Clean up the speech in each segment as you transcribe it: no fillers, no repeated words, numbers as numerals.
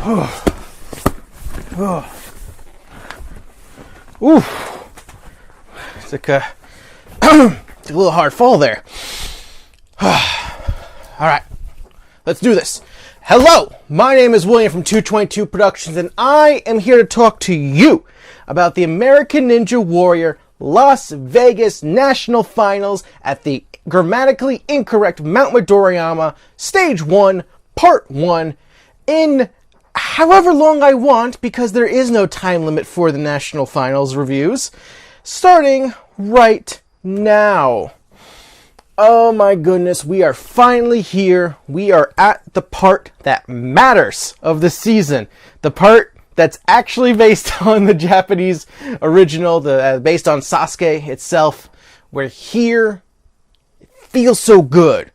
Oof. It's like it's a little hard fall there. All right, let's do this. Hello, my name is William from 222 Productions, and I am here to talk to you about the American Ninja Warrior Las Vegas National Finals at the grammatically incorrect Mount Midoriyama, Stage 1, Part 1, in however long I want, because there is no time limit for the National Finals reviews, starting right now. Oh my goodness, we are finally here. We are at the part that matters of the season. The part that's actually based on the Japanese original, based on Sasuke itself. We're here. It feels so good.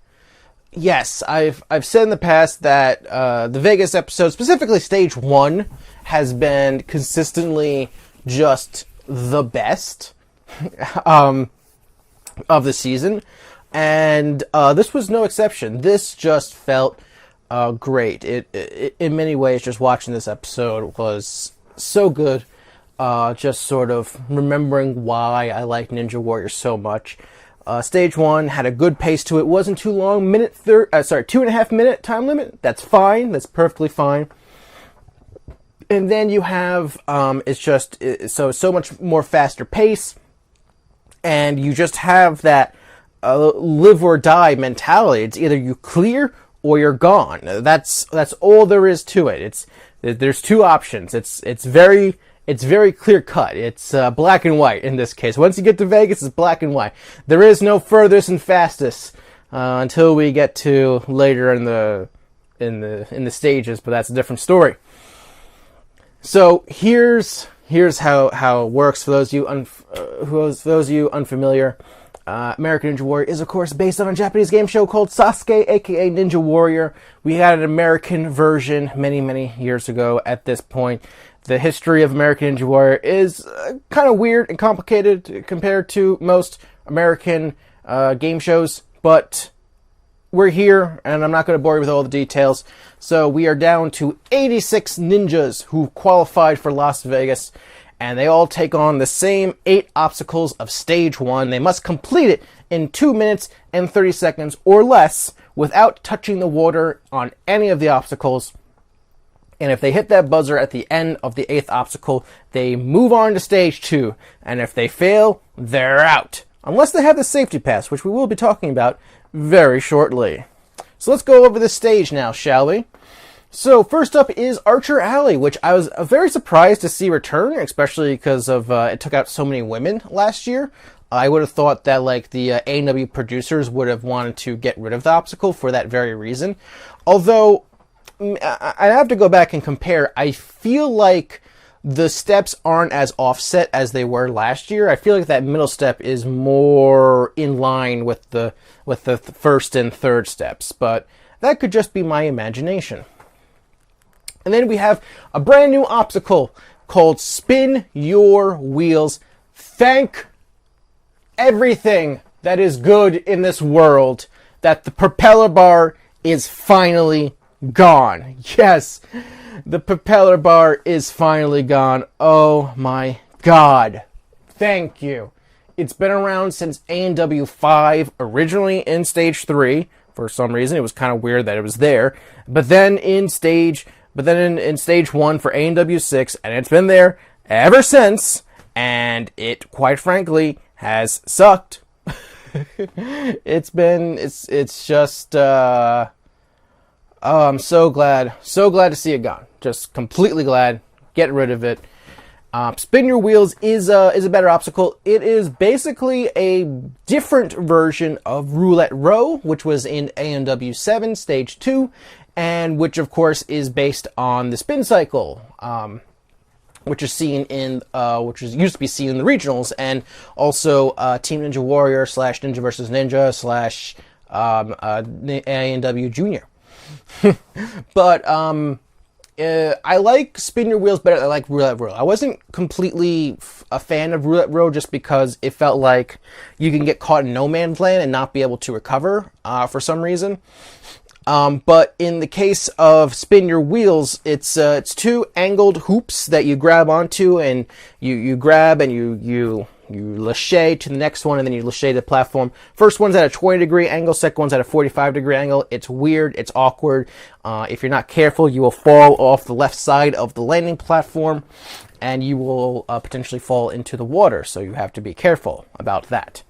Yes, I've said in the past that the Vegas episode, specifically Stage 1, has been consistently just the best of the season. And this was no exception. This just felt great. It in many ways, just watching this episode was so good. Just sort of remembering why I like Ninja Warrior so much. Stage 1 had a good pace to it. Wasn't too long. 2.5 minute time limit. That's fine. That's perfectly fine. And then you have so much more faster pace, and you just have that live or die mentality. It's either you clear or you're gone. That's all there is to it. There's two options. It's very clear cut. It's black and white in this case. Once you get to Vegas, it's black and white. There is no furthest and fastest until we get to later in the stages, but that's a different story. So here's how it works for those of you unfamiliar. American Ninja Warrior is, of course, based on a Japanese game show called Sasuke, aka Ninja Warrior. We had an American version many years ago at this point. The history of American Ninja Warrior is kind of weird and complicated compared to most American game shows, but we're here, and I'm not going to bore you with all the details. So we are down to 86 ninjas who qualified for Las Vegas, and they all take on the same 8 obstacles of Stage 1. They must complete it in 2 minutes and 30 seconds or less without touching the water on any of the obstacles. And if they hit that buzzer at the end of the 8th obstacle, they move on to Stage 2. And if they fail, they're out. Unless they have the safety pass, which we will be talking about very shortly. So let's go over this stage now, shall we? So first up is Archer Alley, which I was very surprised to see return, especially because of it took out so many women last year. I would have thought that the A&W producers would have wanted to get rid of the obstacle for that very reason. Although I have to go back and compare. I feel like the steps aren't as offset as they were last year. I feel like that middle step is more in line with the first and third steps, but that could just be my imagination. And then we have a brand new obstacle called Spin Your Wheels. Thank everything that is good in this world that the propeller bar is finally gone. Yes, the propeller bar is finally gone. Oh my God. Thank you. It's been around since A&W 5, originally in Stage 3. For some reason, it was kind of weird that it was there. But then in Stage 1 for A&W 6, and it's been there ever since, and it, quite frankly, has sucked. It's just, oh, I'm so glad to see it gone. Just completely glad. Get rid of it. Spin Your Wheels is a better obstacle. It is basically a different version of Roulette Row, which was in A&W 7, Stage 2, and which, of course, is based on the spin cycle, which is used to be seen in the regionals, and also Team Ninja Warrior / Ninja vs. Ninja / A&W Junior. But I like Spin Your Wheels better than I like Roulette Row. I wasn't completely a fan of Roulette Row just because it felt like you can get caught in no man's land and not be able to recover for some reason. But in the case of spin your wheels, it's two angled hoops that you grab onto, and you grab and you lâché to the next one, and then you lâché to the platform. First one's at a 20-degree angle, second one's at a 45-degree angle. It's weird, it's awkward. If you're not careful, you will fall off the left side of the landing platform, and you will potentially fall into the water, so you have to be careful about that.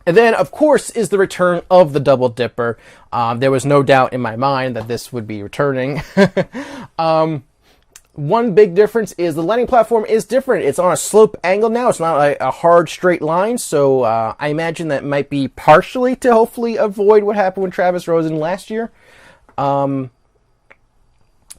And then, of course, is the return of the Double Dipper. There was no doubt in my mind that this would be returning. One big difference is the landing platform is different. It's on a slope angle now. It's not a hard straight line. So I imagine that might be partially to hopefully avoid what happened with Travis Rosen last year.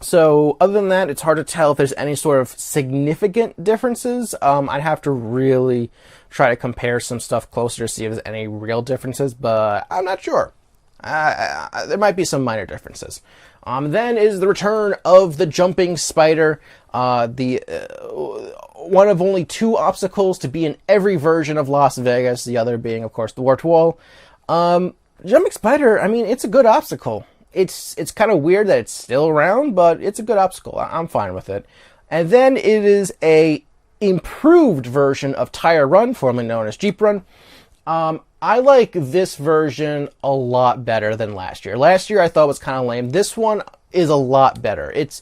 So other than that, it's hard to tell if there's any sort of significant differences. I'd have to really try to compare some stuff closer to see if there's any real differences, but I'm not sure. There might be some minor differences. Then is the return of the jumping spider, one of only two obstacles to be in every version of Las Vegas, the other being, of course, the warped wall. Jumping spider, I mean, it's a good obstacle. It's kind of weird that it's still around, but it's a good obstacle. I'm fine with it. And then it is a improved version of Tire Run, formerly known as Jeep Run. I like this version a lot better than last year. Last year I thought was kind of lame. This one is a lot better. It's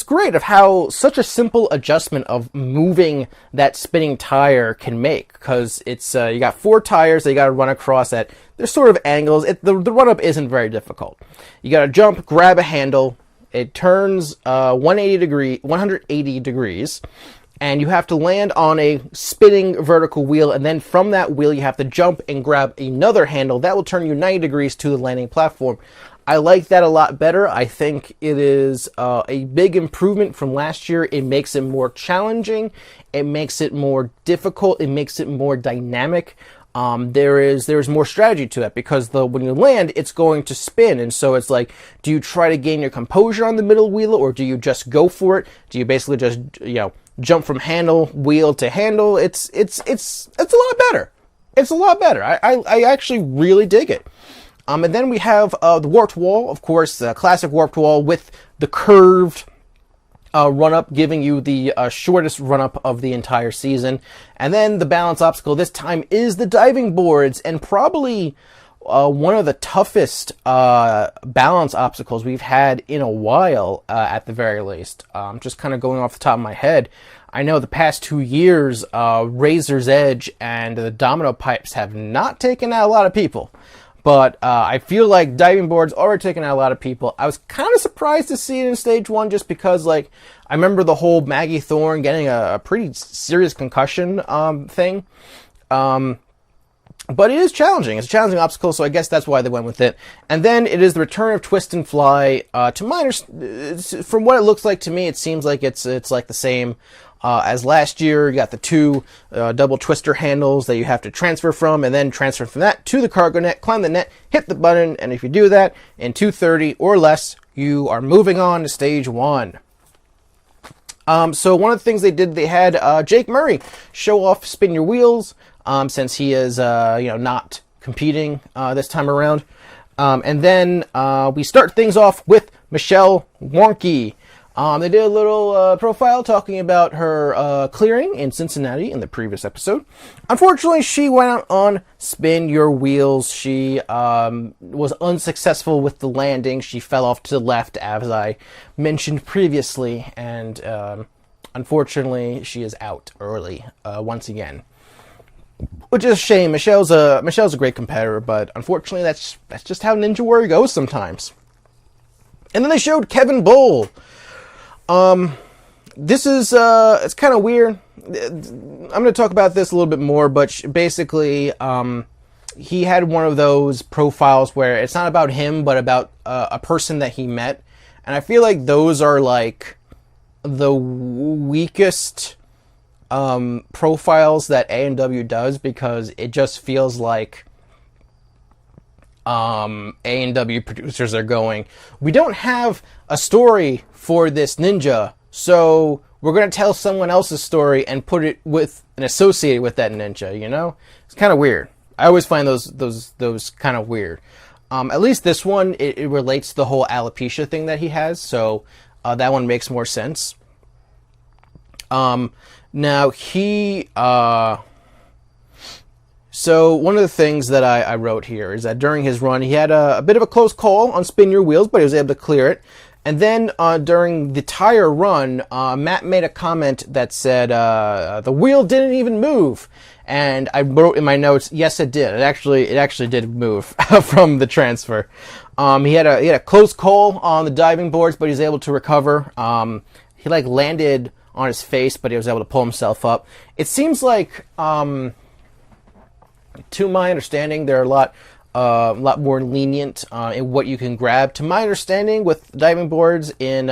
great of how such a simple adjustment of moving that spinning tire can make, because it's you got four tires that you got to run across at there's sort of angles. The run up isn't very difficult. You got to jump, grab a handle. It turns 180 degrees. And you have to land on a spinning vertical wheel, and then from that wheel you have to jump and grab another handle. That will turn you 90 degrees to the landing platform. I like that a lot better. I think it is a big improvement from last year. It makes it more challenging. It makes it more difficult. It makes it more dynamic. There's more strategy to it, because when you land, it's going to spin. And so it's like, do you try to gain your composure on the middle wheel, or do you just go for it? Do you basically just, jump from wheel to handle? It's a lot better. It's a lot better. I actually really dig it. And then we have the warped wall, of course, the classic warped wall with the curved run-up, giving you the shortest run-up of the entire season. And then the balance obstacle this time is the diving boards, and probably one of the toughest balance obstacles we've had in a while, at the very least. Just kind of going off the top of my head, I know the past 2 years, Razor's Edge and the domino pipes have not taken out a lot of people. But I feel like diving boards are taking out a lot of people. I was kind of surprised to see it in stage 1, just because, I remember the whole Maggie Thorne getting a pretty serious concussion thing. But it is challenging. It's a challenging obstacle, so I guess that's why they went with it. And then it is the return of Twist and Fly. From what it looks like to me, it seems like it's like the same as last year. You got the two double twister handles that you have to transfer from, and then transfer from that to the cargo net, climb the net, hit the button, and if you do that in 2:30 or less, you are moving on to stage 1. So one of the things they did, they had Jake Murray show off Spin Your Wheels, since he is not competing this time around. And then we start things off with Michelle Warnke. They did a little profile talking about her clearing in Cincinnati in the previous episode. Unfortunately, she went out on Spin Your Wheels. She was unsuccessful with the landing. She fell off to the left, as I mentioned previously, and unfortunately, she is out early once again. Which is a shame. Michelle's a great competitor, but unfortunately, that's just how Ninja Warrior goes sometimes. And then they showed Kevin Bull. This is, it's kind of weird. I'm going to talk about this a little bit more, but basically, he had one of those profiles where it's not about him, but about a person that he met. And I feel like those are like the weakest profiles that A&W does, because it just feels like A&W producers are going, we don't have a story for this ninja, so we're going to tell someone else's story and put it with and associate it with that ninja, It's kind of weird. I always find those kind of weird. At least this one, it relates to the whole alopecia thing that he has, so that one makes more sense. Now, so one of the things that I wrote here is that during his run, he had a bit of a close call on spin your wheels, but he was able to clear it. And then during the tire run, Matt made a comment that said the wheel didn't even move. And I wrote in my notes, yes, it did. It actually did move from the transfer. He had a close call on the diving boards, but he was able to recover. He landed on his face, but he was able to pull himself up. It seems like, to my understanding, they're a lot more lenient in what you can grab. To my understanding, with diving boards in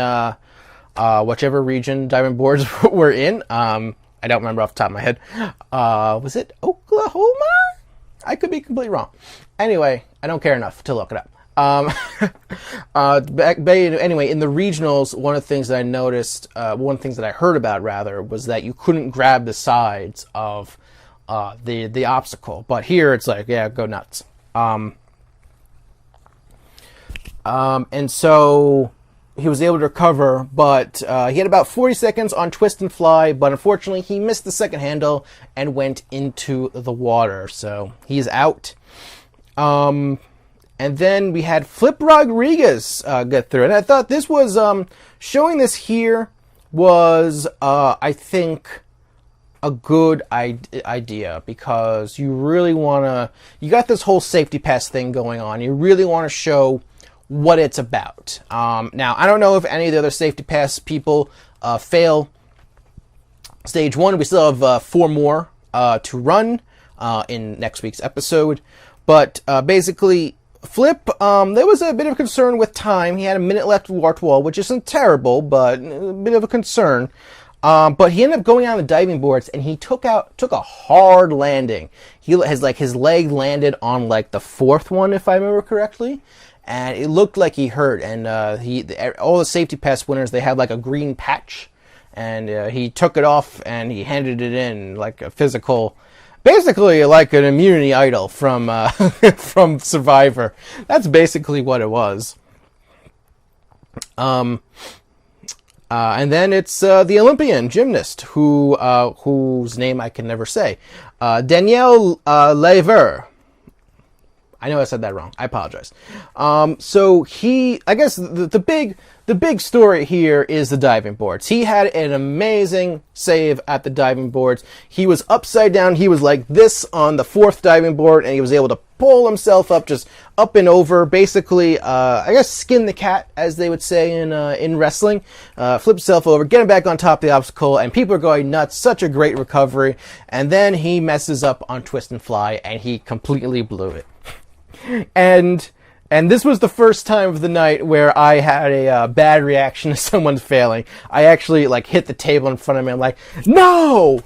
whichever region diving boards were in, I don't remember off the top of my head. Was it Oklahoma? I could be completely wrong. Anyway, I don't care enough to look it up. Anyway, in the regionals, one of the things that I noticed, one of the things that I heard about rather, was that you couldn't grab the sides of the obstacle. But here it's like, yeah, go nuts. And so he was able to recover, but he had about 40 seconds on twist and fly, but unfortunately he missed the second handle and went into the water, so he's out. And then we had Flip Rodriguez get through, and I thought this was showing this here was I think a good idea, because you really you got this whole safety pass thing going on. You really want to show what it's about. Now, I don't know if any of the other safety pass people fail stage 1. We still have 4 more to run in next week's episode. But basically, Flip, there was a bit of concern with time. He had a minute left to Wart Wall, which isn't terrible, but a bit of a concern. But he ended up going on the diving boards, and he took a hard landing. He has his leg landed on the 4th one, if I remember correctly. And it looked like he hurt, and all the safety pass winners, they have a green patch, and he took it off and he handed it in like a physical, basically like an immunity idol from from Survivor. That's basically what it was. And then it's the Olympian gymnast whose name I can never say, Danielle Lever. I know I said that wrong. I apologize. So I guess the big story here is the diving boards. He had an amazing save at the diving boards. He was upside down. He was like this on the 4th diving board, and he was able to pull himself up, just up and over. Basically, I guess skin the cat, as they would say in wrestling. Flip himself over, get him back on top of the obstacle, and people are going nuts. Such a great recovery. And then he messes up on twist and fly, and he completely blew it. And this was the first time of the night where I had a bad reaction to someone failing. I actually hit the table in front of me. I'm like, no,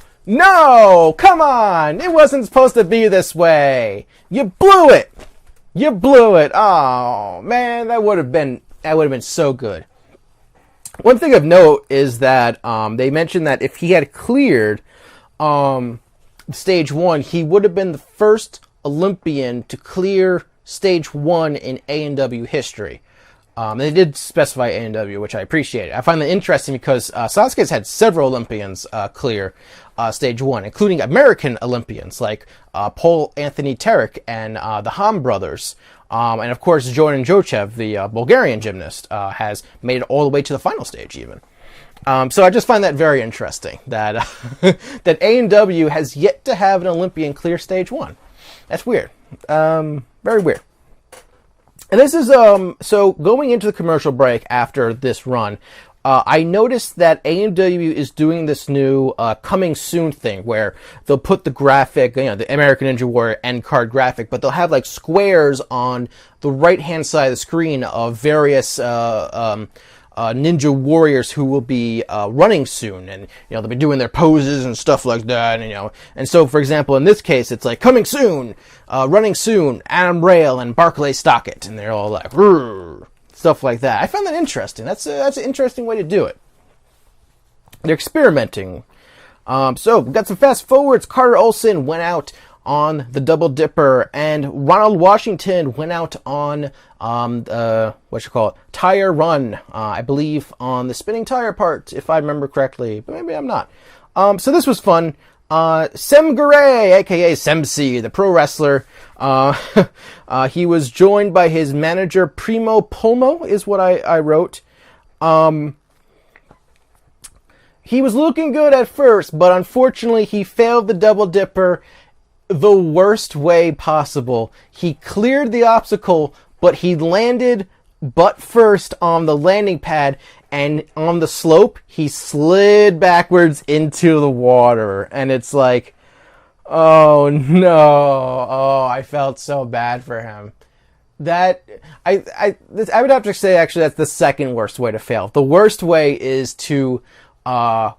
come on, it wasn't supposed to be this way. You blew it. Oh man, that would have been so good. One thing of note is that they mentioned that if he had cleared stage 1, he would have been the first Olympian to clear stage 1 in A&W history. They did specify A&W, which I appreciate. I find that interesting because Sasuke's had several Olympians clear stage 1, including American Olympians like Paul Anthony Terek and the Ham brothers. And of course, Jordan Jochev, the Bulgarian gymnast, has made it all the way to the final stage even. So I just find that very interesting that that A&W has yet to have an Olympian clear stage 1. That's weird. Very weird. And this is, so going into the commercial break after this run, I noticed that A&W is doing this new coming soon thing where they'll put the graphic, the American Ninja Warrior end card graphic, but they'll have squares on the right-hand side of the screen of various ninja warriors who will be running soon, and they'll be doing their poses and stuff like that, and so for example in this case it's coming soon, running soon, Adam Rail and Barclay Stockett, and they're all like stuff like that. I found that interesting. That's an interesting way to do it. They're experimenting. So we've got some fast forwards. Carter Olson went out on the Double Dipper, and Ronald Washington went out on tire run, I believe on the spinning tire part, if I remember correctly, but maybe I'm not. So this was fun. Sem Garay, aka Semsi, the pro wrestler, he was joined by his manager Primo Pulmo, is what I wrote. He was looking good at first, but unfortunately he failed the Double Dipper the worst way possible. He cleared the obstacle, but he landed butt first on the landing pad, and on the slope, he slid backwards into the water. And it's like, oh no, oh, I felt so bad for him. That, I would have to say, actually, that's the second worst way to fail. The worst way is to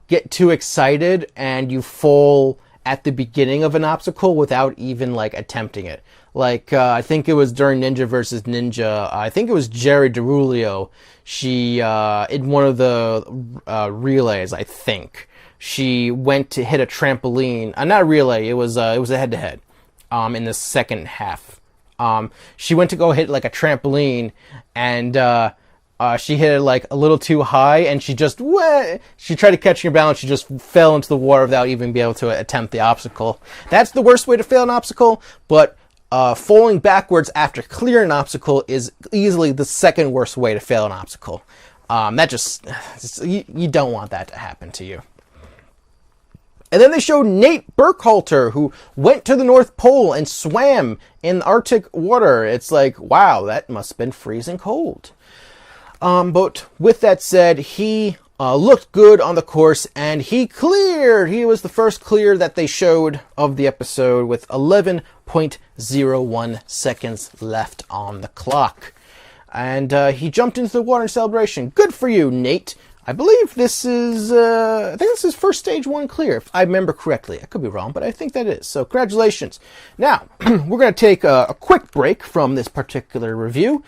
get too excited and you fall at the beginning of an obstacle without even like attempting it. Like, I think it was during Ninja versus Ninja, I think it was Jerry DeRulio. She, in one of the relays, I think, she went to hit a trampoline. Not a relay, it was a head-to-head, in the second half. She went to go hit like a trampoline, and she hit it like a little too high, and she tried to catch her balance, she just fell into the water without even being able to attempt the obstacle. That's the worst way to fail an obstacle, but falling backwards after clearing an obstacle is easily the second worst way to fail an obstacle. You don't want that to happen to you. And then they showed Nate Burkhalter, who went to the North Pole and swam in Arctic water. It's like, wow, that must have been freezing cold. But with that said, he looked good on the course, and he cleared. He was the first clear that they showed of the episode with 11.01 seconds left on the clock. And he jumped into the water in celebration. Good for you, Nate. I believe this is, first stage 1 clear, if I remember correctly. I could be wrong, but I think that is. So congratulations. Now, we're going to take a quick break from this particular review,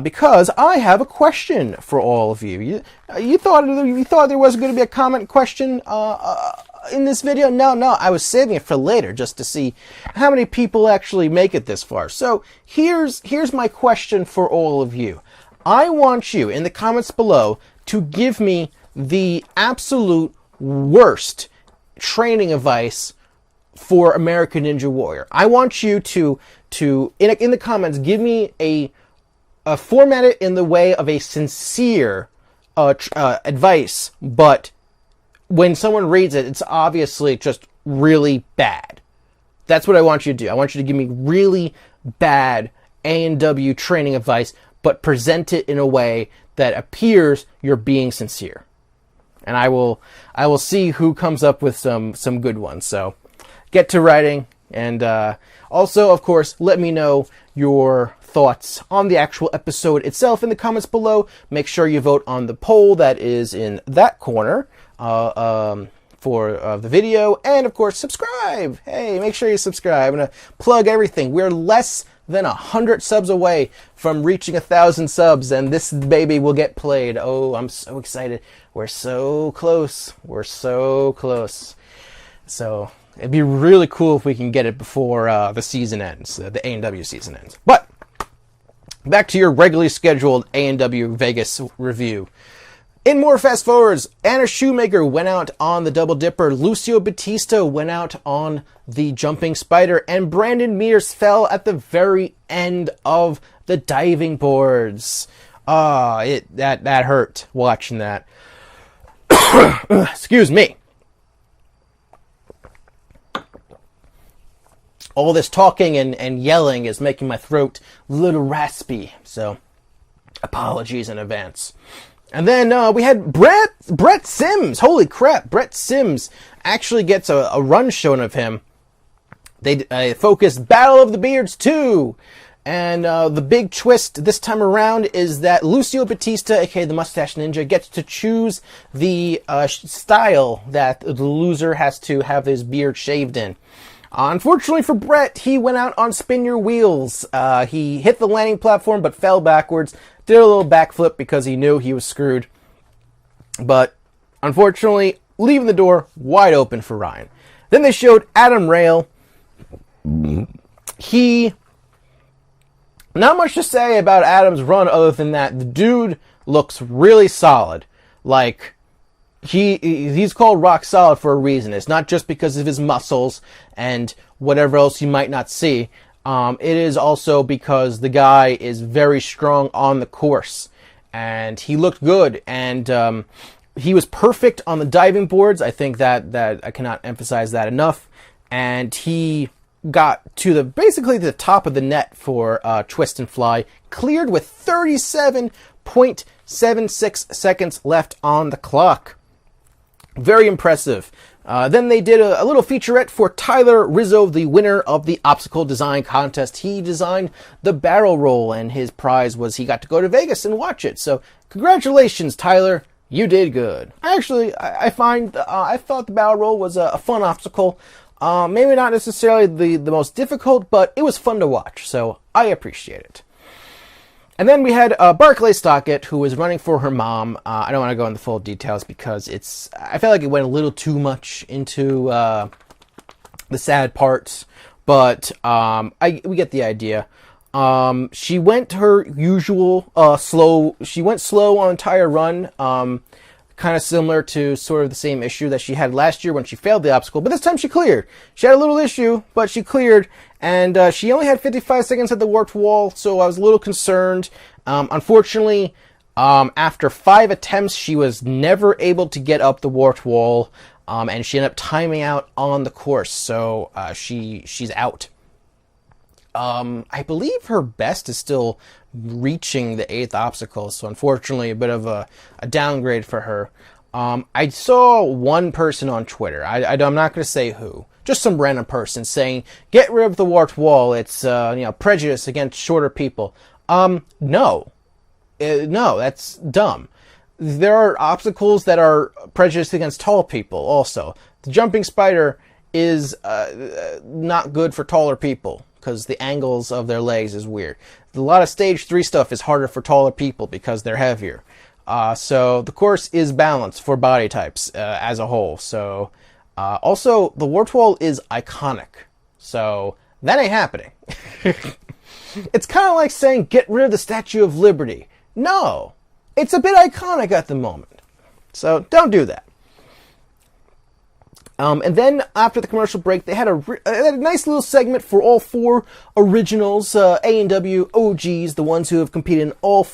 because I have a question for all of you. You thought there was going to be a comment question in this video? No, I was saving it for later just to see how many people actually make it this far. So here's my question for all of you. I want you, in the comments below, to give me the absolute worst training advice for American Ninja Warrior. I want you to in the comments, give me a format it in the way of a sincere advice, but when someone reads it, it's obviously just really bad. That's what I want you to do. I want you to give me really bad A&W training advice, but present it in a way that appears you're being sincere. And I will see who comes up with some good ones. So get to writing, and also, of course, let me know your thoughts on the actual episode itself in the comments below. Make sure you vote on the poll that is in that corner for the video, and of course subscribe. Hey, make sure you subscribe. I'm gonna plug everything. We're less than 100 subs away from reaching 1,000 subs, and this baby will get played. Oh, I'm so excited. We're so close. So it'd be really cool if we can get it before the season ends, the A&W season ends. But back to your regularly scheduled A&W Vegas review. In more fast forwards, Anna Shoemaker went out on the Double Dipper, Lucio Batista went out on the Jumping Spider, and Brandon Mears fell at the very end of the diving boards. That hurt watching that. Excuse me. All this talking and yelling is making my throat a little raspy, so apologies in advance. And then we had Brett Sims. Holy crap, Brett Sims actually gets a run shown of him. They focused Battle of the Beards 2. And the big twist this time around is that Lucio Batista, aka the Mustache Ninja, gets to choose the style that the loser has to have his beard shaved in. Unfortunately for Brett, he went out on Spin Your Wheels. He hit the landing platform but fell backwards. Did a little backflip because he knew he was screwed. But unfortunately, leaving the door wide open for Ryan. Then they showed Adam Rail Not much to say about Adam's run other than that the dude looks really solid. Like, he's called rock solid for a reason. It's not just because of his muscles and whatever else you might not see. It is also because the guy is very strong on the course. And he looked good. And he was perfect on the diving boards. I think that I cannot emphasize that enough. And he got to basically the top of the net for twist and fly, cleared with 37.76 seconds left on the clock. Very impressive. Then they did a little featurette for Tyler Rizzo, the winner of the obstacle design contest. He designed the barrel roll, and his prize was he got to go to Vegas and watch it. So congratulations, Tyler. You did good. I thought the barrel roll was a fun obstacle. Maybe not necessarily the most difficult, but it was fun to watch, so I appreciate it. And then we had Barclay Stockett, who was running for her mom. I don't want to go into full details because I felt like it went a little too much into the sad parts, but we get the idea. She went her usual slow. She went slow on the entire run. Kind of similar to sort of the same issue that she had last year when she failed the obstacle, but this time she cleared. She had a little issue, but she cleared, and she only had 55 seconds at the warped wall, so I was a little concerned. Unfortunately, after 5 attempts, she was never able to get up the warped wall, and she ended up timing out on the course, so she's out. I believe her best is still reaching the 8th obstacle, so unfortunately a bit of a downgrade for her. I saw one person on Twitter, I'm not going to say who, just some random person saying, get rid of the warped wall, it's prejudice against shorter people. No, that's dumb. There are obstacles that are prejudiced against tall people also. The jumping spider is not good for taller people, because the angles of their legs is weird. A lot of stage 3 stuff is harder for taller people because they're heavier. So the course is balanced for body types as a whole. So also the warped wall is iconic. So that ain't happening. It's kind of like saying get rid of the Statue of Liberty. No, it's a bit iconic at the moment. So don't do that. And then after the commercial break, they had a nice little segment for all 4 originals, A&W OGs, the ones who have competed in all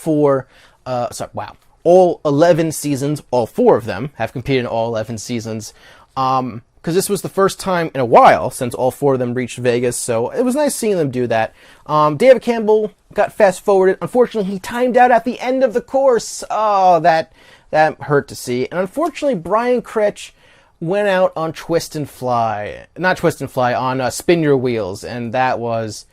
11 seasons. All 4 of them have competed in all 11 seasons. Because this was the first time in a while since all 4 of them reached Vegas, so it was nice seeing them do that. David Campbell got fast forwarded. Unfortunately, he timed out at the end of the course. Oh, that hurt to see. And unfortunately, Brian Kretsch went out on on spin your wheels, and that was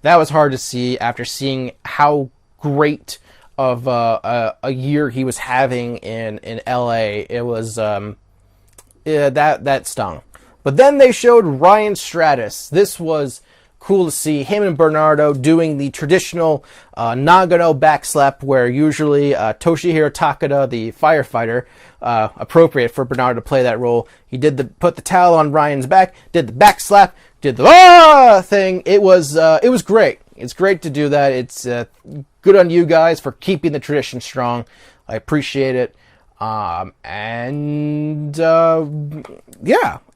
hard to see after seeing how great of a year he was having in LA. It was that stung. But then they showed Ryan Stratis. This was cool to see him and Bernardo doing the traditional Nagano backslap, where usually Toshihiro Takada, the firefighter, appropriate for Bernardo to play that role. He put the towel on Ryan's back, did the backslap, did the thing. It was great. It's great to do that. It's good on you guys for keeping the tradition strong. I appreciate it.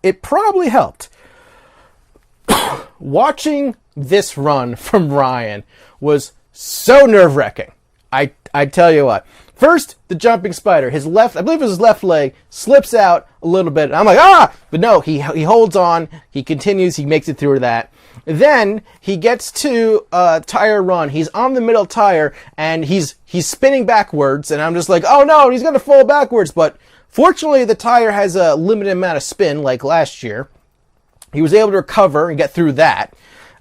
It probably helped. Watching this run from Ryan was so nerve-wracking. I tell you what. First, the jumping spider. I believe it was his left leg, slips out a little bit. And I'm like, But no, he holds on. He continues. He makes it through that. Then he gets to tire run. He's on the middle tire, and he's spinning backwards. And I'm just like, oh no, he's going to fall backwards. But fortunately, the tire has a limited amount of spin, like last year. He was able to recover and get through that.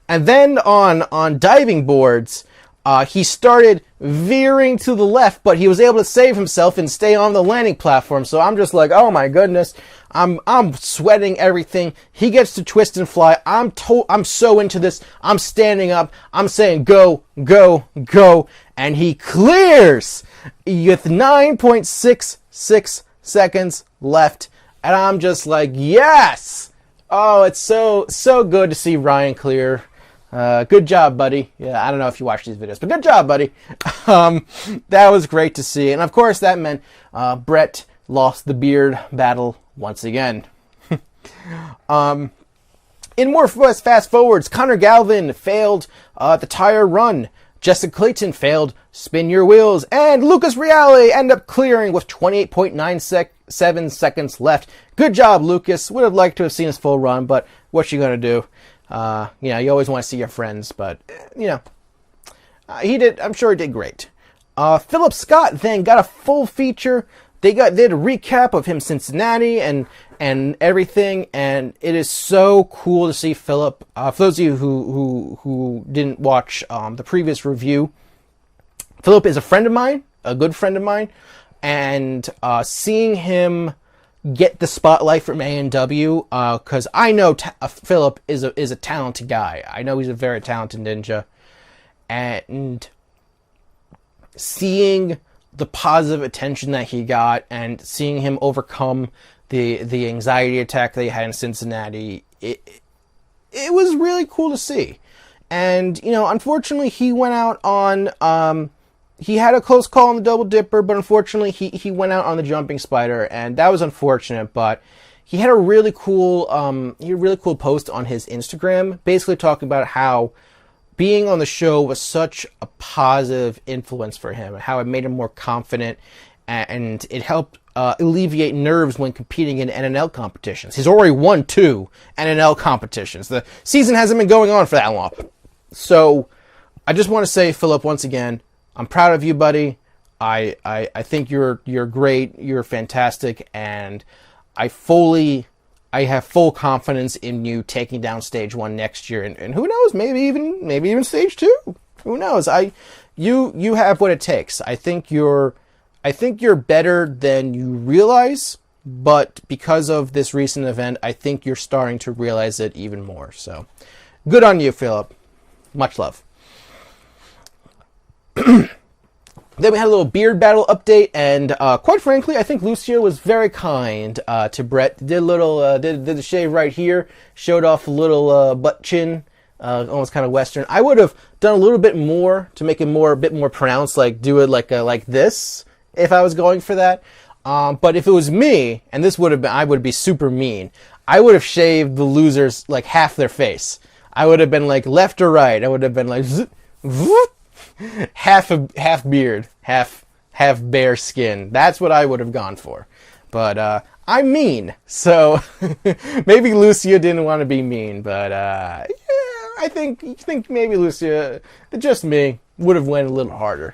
And then on diving boards, he started veering to the left, but he was able to save himself and stay on the landing platform. So I'm just like, oh my goodness, I'm sweating everything. He gets to twist and fly. I'm so into this. I'm standing up. I'm saying go, go, go, and he clears with 9.66 seconds left. And I'm just like, yes. Oh, it's so good to see Ryan Clear. Good job, buddy. Yeah, I don't know if you watch these videos, but good job, buddy. That was great to see. And of course, that meant Brett lost the beard battle once again. In more fast forwards, Connor Galvin failed the tire run. Jessica Clayton failed spin your wheels. And Lucas Reale ended up clearing with 28.97 seconds left. Good job, Lucas. Would have liked to have seen his full run, but what you going to do? You always want to see your friends, but, he did. I'm sure he did great. Philip Scott then got a full feature. They did a recap of him Cincinnati and everything, and it is so cool to see Philip. For those of you who didn't watch the previous review, Philip is a friend of mine, a good friend of mine, and seeing him get the spotlight from A&W, because I know Philip is a talented guy. I know he's a very talented ninja, and seeing the positive attention that he got and seeing him overcome the anxiety attack that he had in Cincinnati, it was really cool to see. And, unfortunately he went out on, he had a close call on the Double Dipper, but unfortunately he went out on the Jumping Spider, and that was unfortunate, but he had a really cool post on his Instagram, basically talking about how being on the show was such a positive influence for him, and how it made him more confident, and it helped alleviate nerves when competing in NNL competitions. He's already won 2 NNL competitions. The season hasn't been going on for that long. So I just want to say, Philip, once again, I'm proud of you, buddy. I think you're great. You're fantastic, and I have full confidence in you taking down stage 1 next year, and who knows, maybe even stage 2. Who knows? You have what it takes. I think you're better than you realize, but because of this recent event, I think you're starting to realize it even more. So, good on you, Philip. Much love. Then we had a little beard battle update, and quite frankly, I think Lucio was very kind to Brett. Did the shave right here, showed off a little butt chin, almost kind of Western. I would have done a little bit more to make it a bit more pronounced, like do it like this if I was going for that. But if it was me, and I would be super mean. I would have shaved the losers like half their face. I would have been like left or right. I would have been like half beard, half bare skin. That's what I would have gone for. But I'm mean, so maybe Lucia didn't want to be mean. But yeah, I think maybe Lucia, just me, would have went a little harder.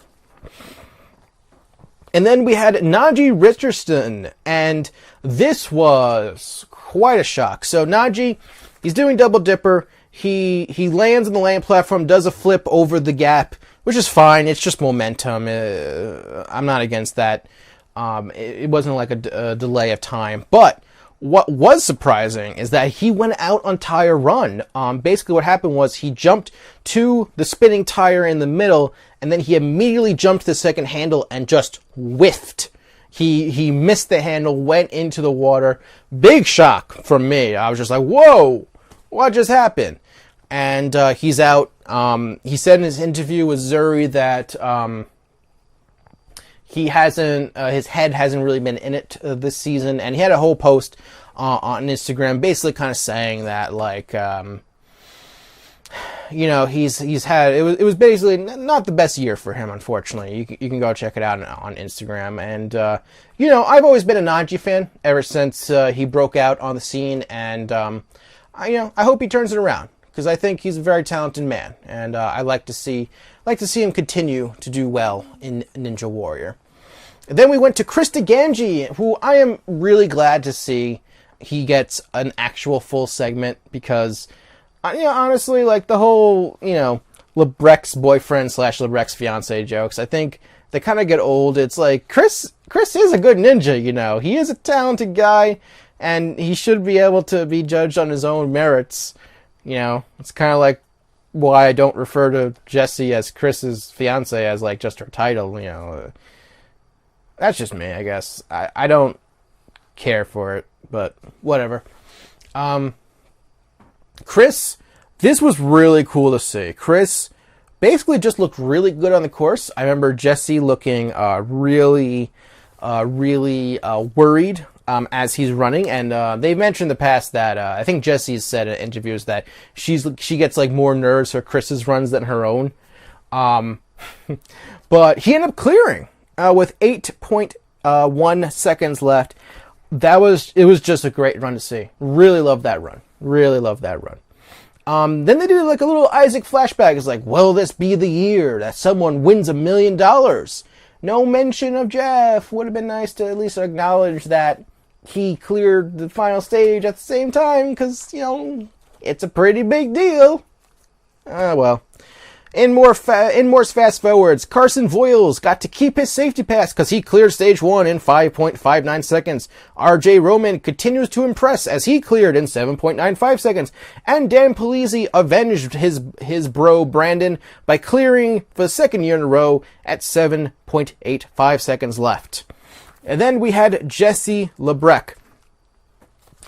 And then we had Najee Richardson, and this was quite a shock. So Najee, he's doing Double Dipper. He lands on the land platform, does a flip over the gap, which is fine. It's just momentum. I'm not against that. It wasn't like a delay of time. But what was surprising is that he went out on tire run. Basically what happened was he jumped to the spinning tire in the middle, and then he immediately jumped to the second handle and just whiffed. He missed the handle, went into the water. Big shock from me. I was just like, whoa, what just happened? And he's out. He said in his interview with Zuri that his head hasn't really been in it this season, and he had a whole post on Instagram basically kind of saying that, like, he's had, it was basically not the best year for him, unfortunately. You can go check it out on Instagram. And, I've always been a Najee fan ever since he broke out on the scene, and I hope he turns it around, because I think he's a very talented man, and I like to see him continue to do well in Ninja Warrior. And then we went to Chris DeGangi, who I am really glad to see he gets an actual full segment, because, honestly, like the whole, Lebrec's boyfriend / Lebrec's fiance jokes, I think they kind of get old. It's like, Chris is a good ninja, he is a talented guy, and he should be able to be judged on his own merits. It's kind of like why I don't refer to Jessie as Chris's fiance as like just her title. That's just me, I guess. I don't care for it, but whatever. Chris, this was really cool to see. Chris basically just looked really good on the course. I remember Jesse looking really worried as he's running, and they've mentioned in the past that I think Jesse's said in interviews that she gets like more nerves for Chris's runs than her own. But he ended up clearing with 8.1 seconds left. It was just a great run to see. Really loved that run. Really loved that run. Then they did like a little Isaac flashback. It's like, will this be the year that someone wins $1 million? No mention of Jeff. Would have been nice to at least acknowledge that he cleared the final stage at the same time, because, you know, it's a pretty big deal. Well. In more fast forwards, Carson Voiles got to keep his safety pass because he cleared stage 1 in 5.59 seconds. RJ Roman continues to impress as he cleared in 7.95 seconds. And Dan Polizzi avenged his bro Brandon by clearing for the second year in a row at 7.85 seconds left. And then we had Jesse Lebrec.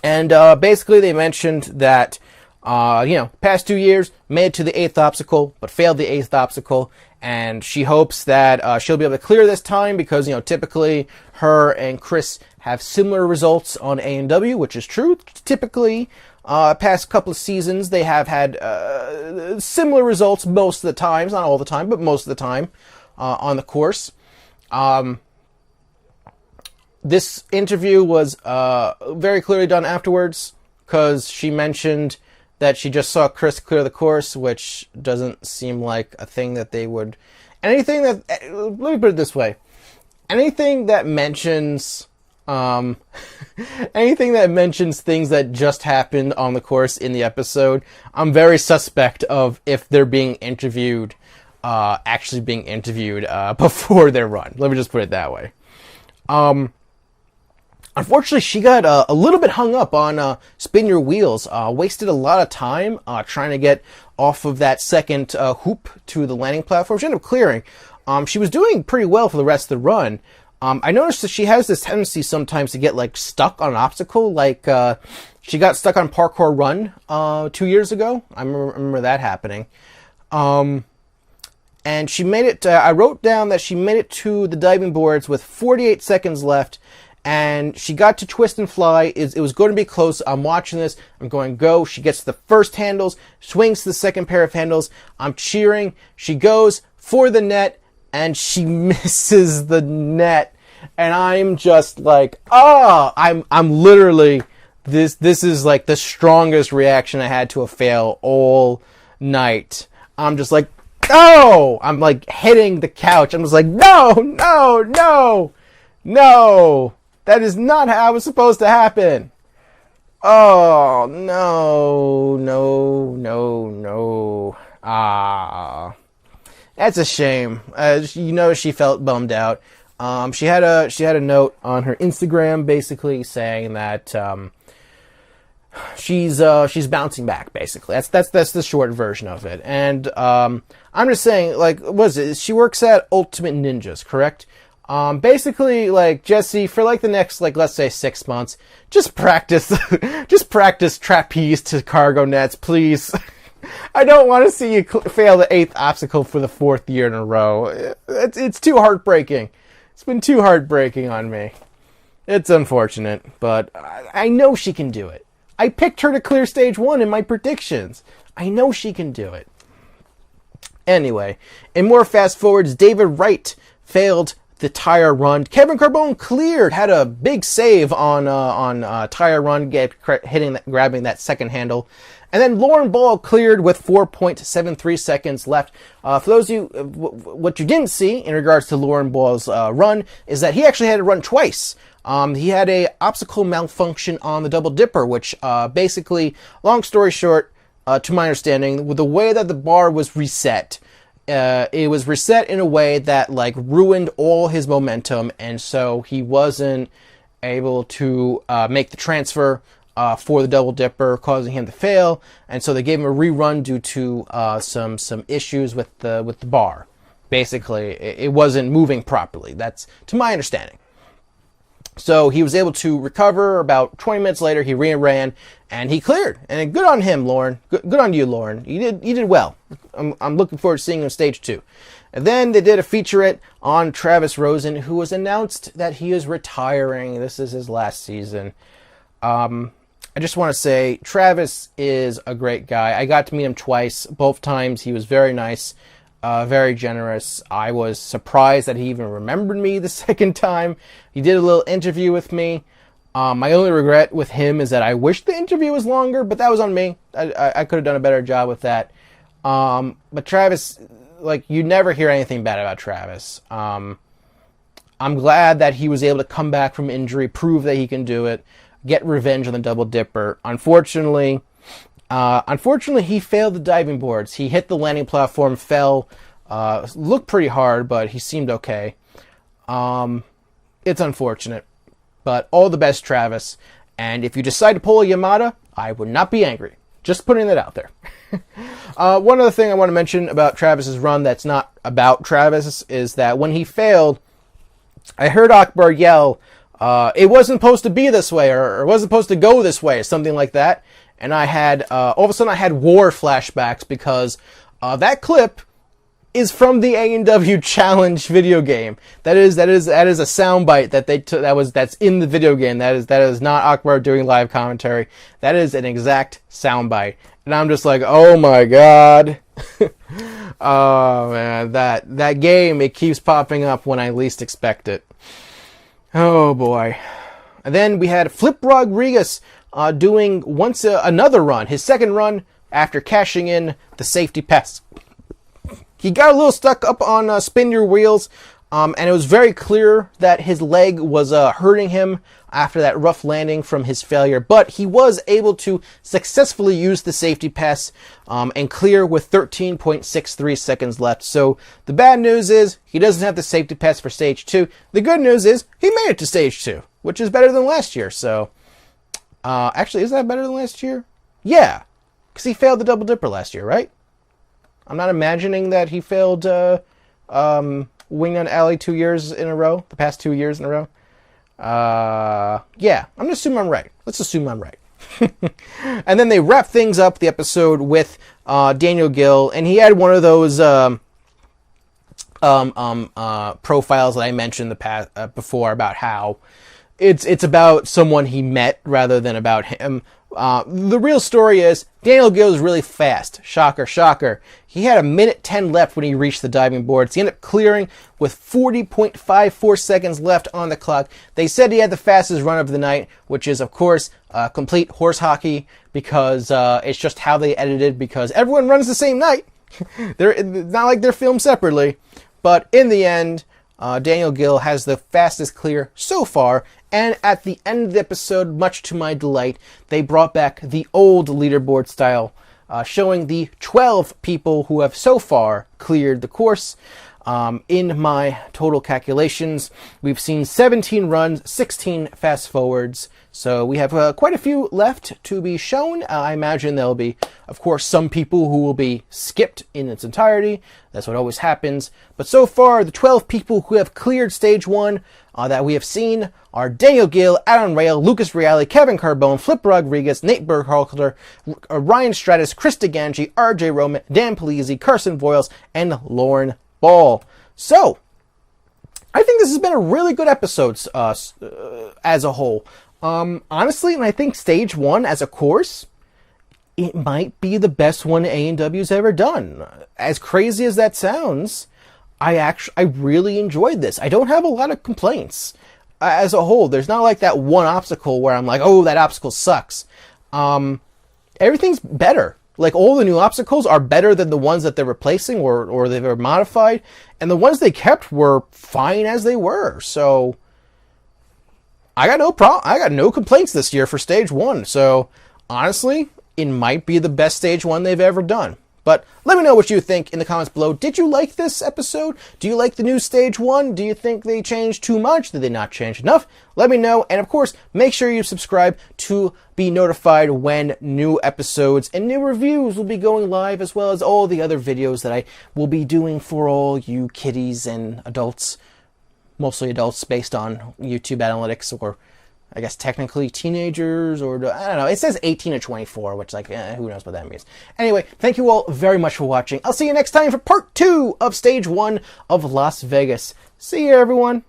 And basically they mentioned that past 2 years, made it to the 8th obstacle, but failed the 8th obstacle, and she hopes that she'll be able to clear this time because, typically her and Chris have similar results on A&W, which is true. Typically, past couple of seasons, they have had similar results most of the times, not all the time, but most of the time on the course. This interview was very clearly done afterwards because she mentioned that she just saw Chris clear the course, which doesn't seem like a thing that they would... let me put it this way. Anything that mentions... anything that mentions things that just happened on the course in the episode, I'm very suspect of if they're being interviewed, actually being interviewed before their run. Let me just put it that way. Unfortunately, she got a little bit hung up on Spin Your Wheels. Wasted a lot of time trying to get off of that second hoop to the landing platform. She ended up clearing. She was doing pretty well for the rest of the run. I noticed that she has this tendency sometimes to get like stuck on an obstacle. Like she got stuck on Parkour Run 2 years ago. I remember that happening. And she made it. I wrote down that she made it to the diving boards with 48 seconds left. And she got to twist and fly. It was going to be close. I'm watching this. I'm going, go. She gets to the first handles, swings to the second pair of handles. I'm cheering. She goes for the net, and she misses the net. And I'm just like, I'm literally, this is like the strongest reaction I had to a fail all night. I'm just like, no! I'm like hitting the couch. I'm just like, no! That is not how it was supposed to happen. Oh, no. That's a shame. She felt bummed out. She had a note on her Instagram basically saying that she's bouncing back, basically. That's the short version of it. And I'm just saying, like, what is it? She works at Ultimate Ninjas, correct? Basically, like, Jesse, for like the next, like, let's say 6 months, just practice trapeze to cargo nets, please. I don't want to see you fail the 8th obstacle for the 4th year in a row. It's too heartbreaking. It's been too heartbreaking on me. It's unfortunate, but I know she can do it. I picked her to clear stage 1 in my predictions. I know she can do it. Anyway, in more fast forwards, David Wright failed the tire run. Kevin Carbone cleared, had a big save on tire run, grabbing that second handle. And then Lauren Ball cleared with 4.73 seconds left. For those of you, what you didn't see in regards to Lauren Ball's run is that he actually had to run twice. He had a obstacle malfunction on the Double Dipper, which basically, long story short, to my understanding, with the way that the bar was reset, it was reset in a way that like ruined all his momentum, and so he wasn't able to make the transfer for the Double Dipper, causing him to fail. And so they gave him a rerun due to some issues with the bar. Basically, it wasn't moving properly. That's to my understanding. So he was able to recover. About 20 minutes later, he ran, and he cleared. And good on him, Lauren. Good on you, Lauren. You did well. I'm looking forward to seeing him in stage 2. And then they did a featurette on Travis Rosen, who was announced that he is retiring. This is his last season. I just want to say, Travis is a great guy. I got to meet him twice. Both times he was very nice, very generous. I was surprised that he even remembered me the second time. He did a little interview with me. My only regret with him is that I wish the interview was longer, but that was on me. I could have done a better job with that. But Travis, like, you never hear anything bad about Travis. I'm glad that he was able to come back from injury, prove that he can do it, get revenge on the Double Dipper. Unfortunately, he failed the diving boards. He hit the landing platform, fell, looked pretty hard, but he seemed okay. It's unfortunate, but all the best, Travis. And if you decide to pull a Yamada, I would not be angry. Just putting that out there. One other thing I want to mention about Travis's run that's not about Travis is that when he failed, I heard Akbar yell, it wasn't supposed to be this way, or it wasn't supposed to go this way, or something like that. And I had, all of a sudden I had war flashbacks because that clip is from the A&W Challenge video game. That is a soundbite that they took, that's in the video game. That is not Akbar doing live commentary. That is an exact soundbite. And I'm just like, oh my god. Oh man, that game, it keeps popping up when I least expect it. Oh boy. And then we had Flip Rodriguez doing another run, his second run after cashing in the safety pass. He got a little stuck up on spin your wheels, and it was very clear that his leg was hurting him after that rough landing from his failure, but he was able to successfully use the safety pass and clear with 13.63 seconds left. So the bad news is he doesn't have the safety pass for stage 2. The good news is he made it to stage 2, which is better than last year. So actually, is that better than last year? Yeah, because he failed the Double Dipper last year, right? I'm not imagining that he failed Winged Alley 2 years in a row, the past 2 years in a row. Yeah, I'm going to assume I'm right. Let's assume I'm right. And then they wrap things up, the episode, with Daniel Gill, and he had one of those profiles that I mentioned before about how it's about someone he met rather than about him. The real story is Daniel Gill is really fast. Shocker, shocker. He had 1:10 left when he reached the diving boards. He ended up clearing with 40.54 seconds left on the clock. They said he had the fastest run of the night, which is, of course, complete horse hockey because it's just how they edited, because everyone runs the same night. It's not like they're filmed separately. But in the end, Daniel Gill has the fastest clear so far, and at the end of the episode, much to my delight, they brought back the old leaderboard style, showing the 12 people who have so far cleared the course. In my total calculations, we've seen 17 runs, 16 fast forwards, so we have quite a few left to be shown. I imagine there'll be, of course, some people who will be skipped in its entirety. That's what always happens. But so far, the 12 people who have cleared stage 1 that we have seen are Daniel Gill, Adam Rail, Lucas Reale, Kevin Carbone, Flip Rodriguez, Nate Burkhalter, Ryan Stratus, Chris DeGangi, RJ Roman, Dan Polizzi, Carson Voiles, and Lauren Ball. So, I think this has been a really good episode as a whole. Honestly, and I think stage 1 as a course, it might be the best one A&W's ever done. As crazy as that sounds, I really enjoyed this. I don't have a lot of complaints as a whole. There's not like that one obstacle where I'm like, oh, that obstacle sucks. Everything's better. Like, all the new obstacles are better than the ones that they're replacing or they were modified. And the ones they kept were fine as they were. So, I got no problem. I got no complaints this year for stage 1. So, honestly, it might be the best stage 1 they've ever done. But let me know what you think in the comments below. Did you like this episode? Do you like the new stage 1? Do you think they changed too much? Did they not change enough? Let me know. And of course, make sure you subscribe to be notified when new episodes and new reviews will be going live, as well as all the other videos that I will be doing for all you kiddies and adults. mostly adults based on YouTube analytics, or I guess technically teenagers, or I don't know. It says 18 to 24, which like, who knows what that means. Anyway, thank you all very much for watching. I'll see you next time for part 2 of stage 1 of Las Vegas. See you, everyone.